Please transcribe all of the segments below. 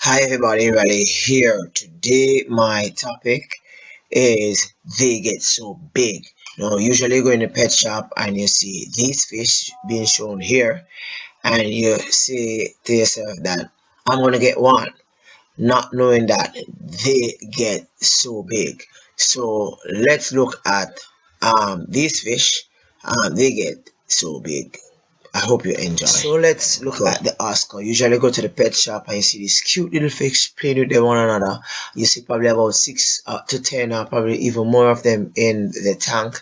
Hi everybody, Riley here. Today my topic is they get so big. Usually you go in the pet shop and you see these fish being shown here and you say to yourself that I'm gonna get one, not knowing that they get so big. So let's look at these fish. They get so big. I hope you enjoy. So let's look at the Oscar. Usually go to the pet shop and you see these cute little fish playing with them one another. You see probably about 6 to 10 or probably even more of them in the tank,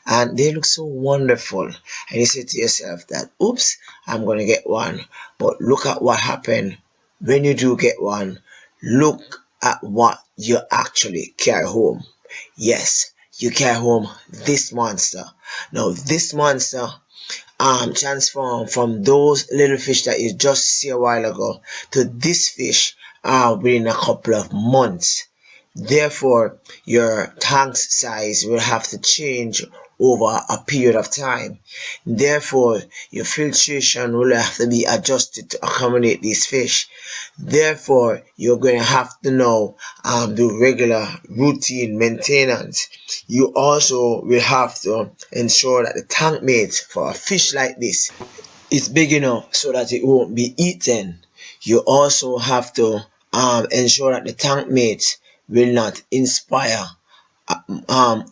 and they look so wonderful. And you say to yourself that, oops, I'm gonna get one. But look at what happened when you do get one. Look at what you actually carry home. Yes, you carry home this monster. Now this monster transform from those little fish that you just see a while ago to this fish within a couple of months. Therefore, your tank size will have to change over a period of time. Therefore, your filtration will have to be adjusted to accommodate these fish. Therefore, you're going to have to now do regular routine maintenance. You also will have to ensure that the tank mate for a fish like this is big enough so that it won't be eaten. You also have to ensure that the tank mate will not inspire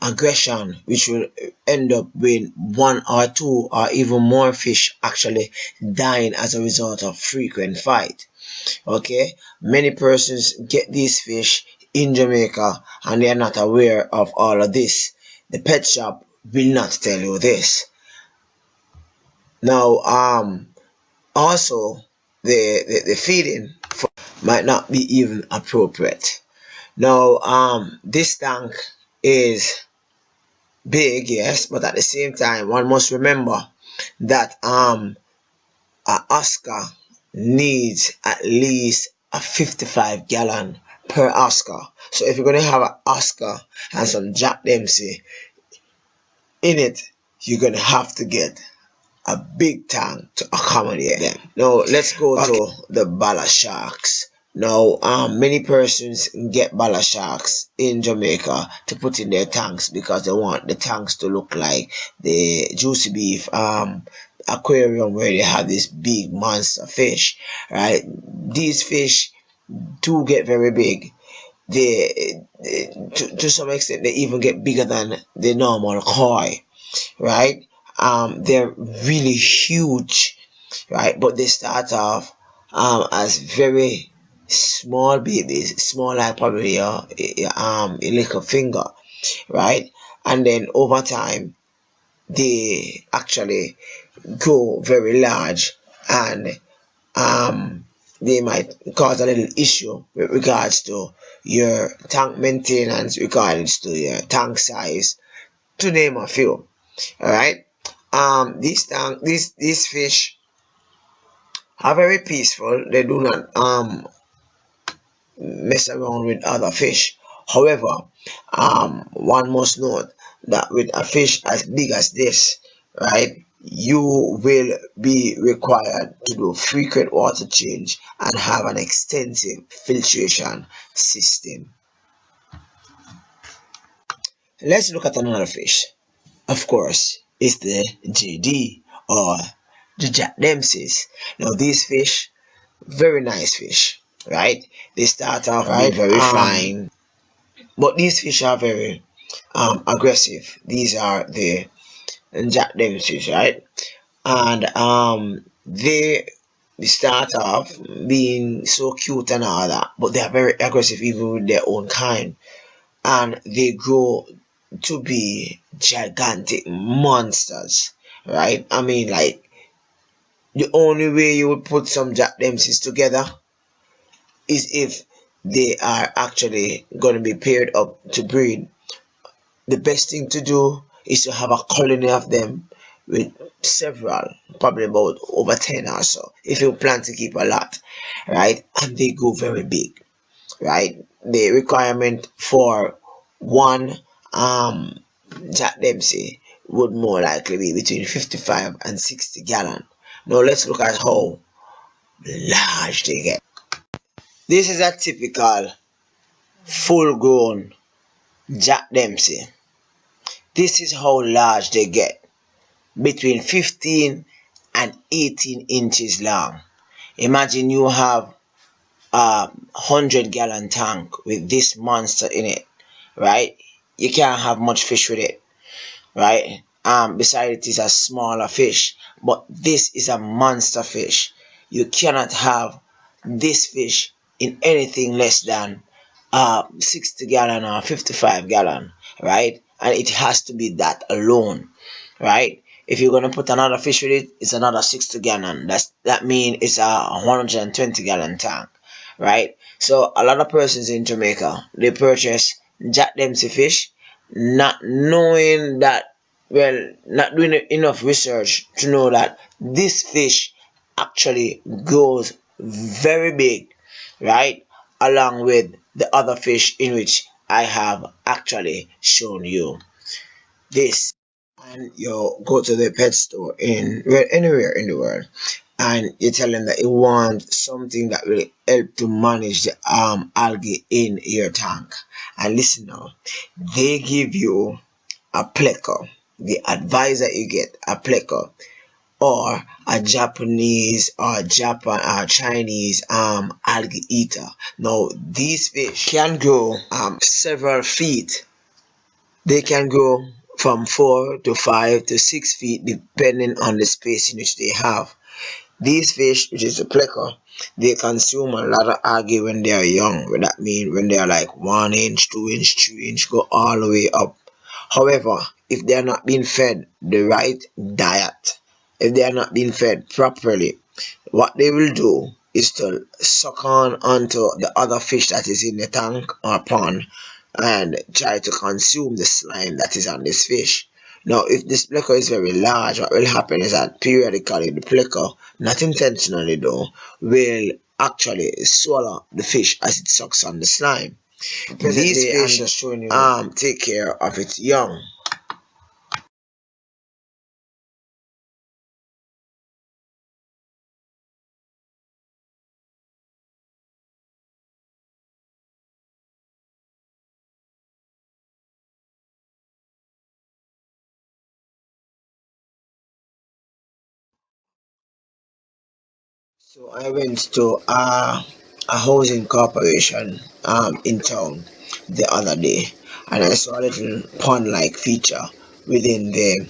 aggression, which will end up with one or two or even more fish actually dying as a result of frequent fight. Okay, many persons get these fish in Jamaica and they are not aware of all of this. The pet shop will not tell you this. Now also the feeding might not be even appropriate. Now this tank is big, yes, but at the same time one must remember that a Oscar needs at least a 55 gallon per Oscar. So if you're going to have an Oscar and some Jack Dempsey in it, you're going to have to get a big tank to accommodate them. Now let's go to the Ballast Sharks. Now many persons get Ballast Sharks in Jamaica to put in their tanks because they want the tanks to look like the Juicy Beef aquarium where they have this big monster fish, right? These fish do get very big. They to some extent they even get bigger than the normal koi, right? They're really huge, right? But they start off as very small babies, small like probably a little finger, right? And then over time they actually grow very large, and they might cause a little issue with regards to your tank maintenance, regards to your tank size, to name a few. All right. These fish are very peaceful. They do not mess around with other fish. However, one must note that with a fish as big as this, right, you will be required to do frequent water change and have an extensive filtration system. Let's look at another fish. Of course, it's the JD or the Jack Dempseys. Now these fish, very nice fish, right? They start off right very fine, but these fish are very aggressive. These are the Jack Dempseys, right? And they start off being so cute and all that, but they are very aggressive even with their own kind, and they grow to be gigantic monsters, right? I mean, like, the only way you would put some Jack Dempseys together is if they are actually going to be paired up to breed. The best thing to do is to have a colony of them with several, probably about over 10 or so, if you plan to keep a lot, right? And they go very big, right? The requirement for one Jack Dempsey would more likely be between 55 and 60 gallon. Now let's look at how large they get. This is a typical full-grown Jack Dempsey. This is how large they get, between 15 and 18 inches long. Imagine you have a 100-gallon tank with this monster in it, right? You can't have much fish with it, right? Besides, it is a smaller fish, but this is a monster fish. You cannot have this fish in anything less than 60 gallon or 55 gallon, right? And it has to be that alone, right? If you're gonna put another fish with it, it's another 60 gallon. That means it's a 120 gallon tank, right? So a lot of persons in Jamaica, they purchase Jack Dempsey fish, not knowing that, well, not doing enough research to know that this fish actually grows very big, right? Along with the other fish in which I have actually shown you this. And you go to the pet store in, well, anywhere in the world, and you tell them that you want something that will help to manage the algae in your tank. And listen now, they give you a pleco. The advisor you get a pleco, or a Japanese or Japan or Chinese algae eater. Now these fish can grow several feet. They can grow from 4 to 5 to 6 feet depending on the space in which they have. These fish, which is a pleco, they consume a lot of algae when they are young. What that means, when they are like 1 inch, 2 inch, 3 inch, go all the way up. However, if they are not being fed the right diet, if they are not being fed properly, what they will do is to suck on onto the other fish that is in the tank or pond and try to consume the slime that is on this fish. Now, if this pleco is very large, what will happen is that periodically the pleco, not intentionally though, will actually swallow the fish as it sucks on the slime. These fish take care of its young. So I went to a housing corporation in town the other day, and I saw a little pond-like feature within the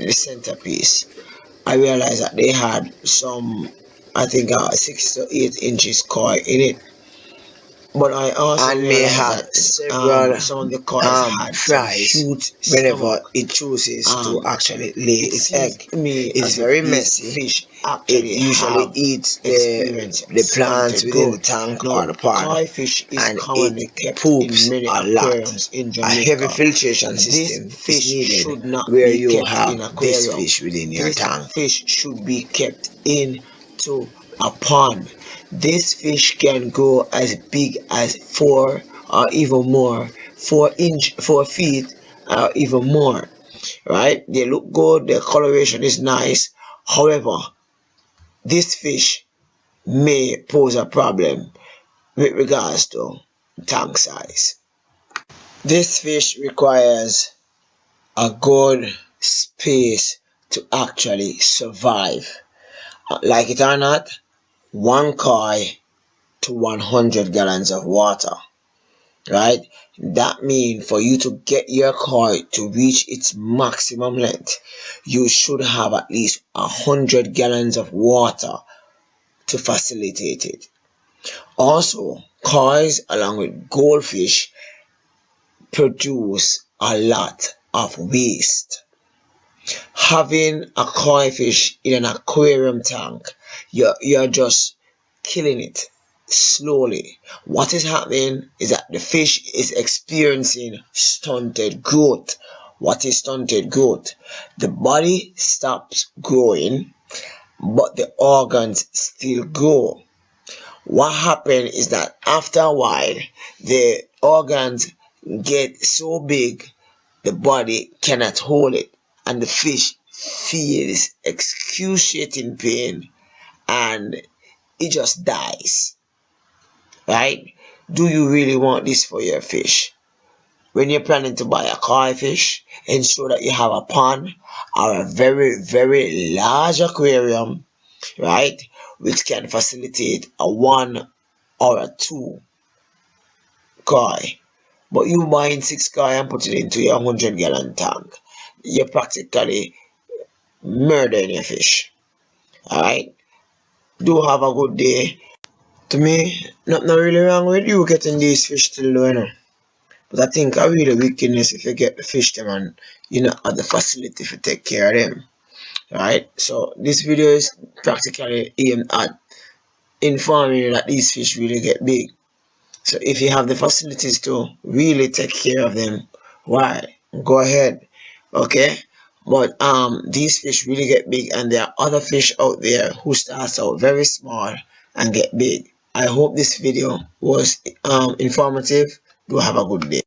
centerpiece. I realized that they had some, I think, 6 to 8 inches koi in it. But I also and may have several some of the koi had fries whenever it chooses to actually lay its egg. It's very messy. Fish it usually eats the plants within the tank or the pond, and it poops a lot. A heavy filtration system is needed where you have this fish within your tank. Fish should be kept into a pond. This fish can grow as big as 4 or even more, 4 feet or even more, right? They look good, the coloration is nice. However, this fish may pose a problem with regards to tank size. This fish requires a good space to actually survive. Like it or not, 1 koi to 100 gallons of water, right? That means for you to get your koi to reach its maximum length, you should have at least 100 gallons of water to facilitate it. Also, kois along with goldfish produce a lot of waste. Having a koi fish in an aquarium tank, you're just killing it slowly. What is happening is that the fish is experiencing stunted growth. What is stunted growth? The body stops growing, but the organs still grow. What happens is that after a while, the organs get so big, the body cannot hold it, and the fish feels excruciating pain, and it just dies, right? Do you really want this for your fish? When you're planning to buy a koi fish, ensure that you have a pond or a very, very large aquarium, right, which can facilitate a 1 or a 2 koi. But you buying 6 koi and put it into your 100-gallon tank, you're practically murdering your fish. Alright? Do have a good day. To me, nothing really wrong with you getting these fish till though, you know. But I think a really wickedness if you get the fish them and you not have the facility to take care of them. Alright? So this video is practically aimed at informing you that these fish really get big. So if you have the facilities to really take care of them, why? Go ahead. Okay? But these fish really get big, and there are other fish out there who starts out very small and get big. I hope this video was informative. Do have a good day.